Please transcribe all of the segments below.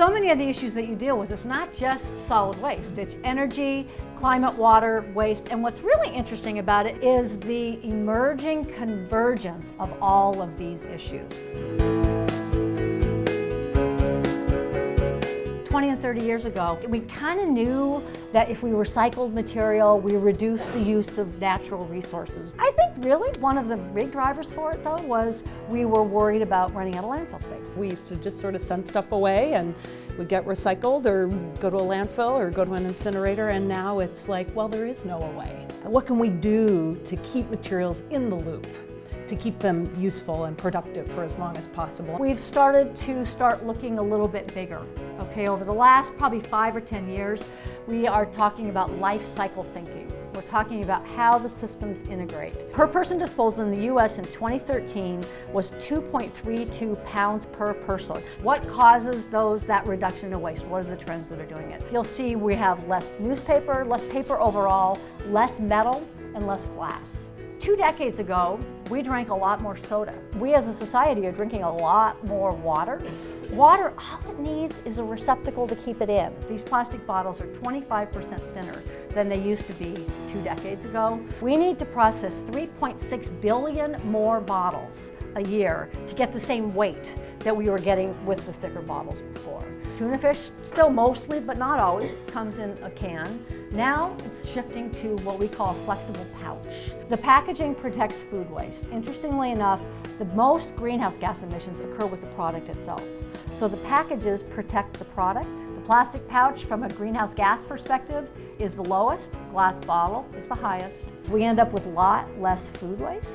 So many of the issues that you deal with, it's not just solid waste, it's energy, climate, water, waste, and what's really interesting about it is the emerging convergence of all of these issues. 20 and 30 years ago, we kind of knew that if we recycled material, we reduced the use of natural resources. I think really one of the big drivers for it though was we were worried about running out of landfill space. We used to just sort of send stuff away and would get recycled or go to a landfill or go to an incinerator, and now it's like, well, there is no away. What can we do to keep materials in the loop, to keep them useful and productive for as long as possible? We've started looking a little bit bigger. Okay, over the last probably 5 or 10 years, we are talking about life cycle thinking. We're talking about how the systems integrate. Per person disposal in the US in 2013 was 2.32 pounds per person. What causes that reduction in waste? What are the trends that are doing it? You'll see we have less newspaper, less paper overall, less metal, and less glass. 2 decades ago, we drank a lot more soda. We as a society are drinking a lot more water. Water, all it needs is a receptacle to keep it in. These plastic bottles are 25% thinner than they used to be 2 decades ago. We need to process 3.6 billion more bottles a year to get the same weight that we were getting with the thicker bottles before. Tuna fish, still mostly, but not always, comes in a can. Now it's shifting to what we call a flexible pouch. The packaging protects food waste. Interestingly enough, the most greenhouse gas emissions occur with the product itself. So the packages protect the product. The plastic pouch, from a greenhouse gas perspective, is the lowest. Glass bottle is the highest. We end up with a lot less food waste.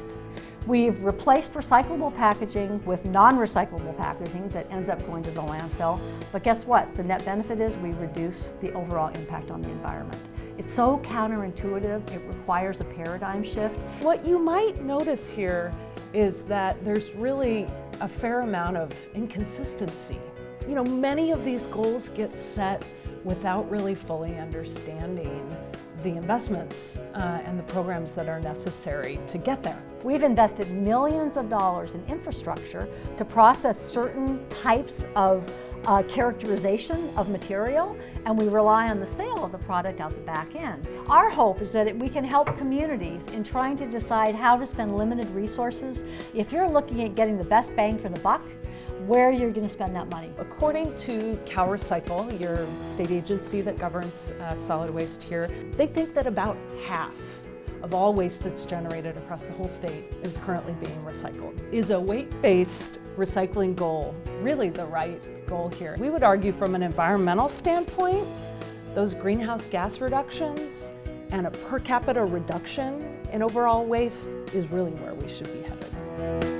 We've replaced recyclable packaging with non-recyclable packaging that ends up going to the landfill. But guess what? The net benefit is we reduce the overall impact on the environment. It's so counterintuitive, it requires a paradigm shift. What you might notice here is that there's really a fair amount of inconsistency. You know, many of these goals get set without really fully understanding the investments and the programs that are necessary to get there. We've invested millions of dollars in infrastructure to process certain types of characterization of material, and we rely on the sale of the product out the back end. Our hope is that we can help communities in trying to decide how to spend limited resources. If you're looking at getting the best bang for the buck, where you're going to spend that money. According to CalRecycle, your state agency that governs solid waste here, they think that about half of all waste that's generated across the whole state is currently being recycled. Is a weight-based recycling goal really the right goal here? We would argue from an environmental standpoint, those greenhouse gas reductions and a per capita reduction in overall waste is really where we should be headed.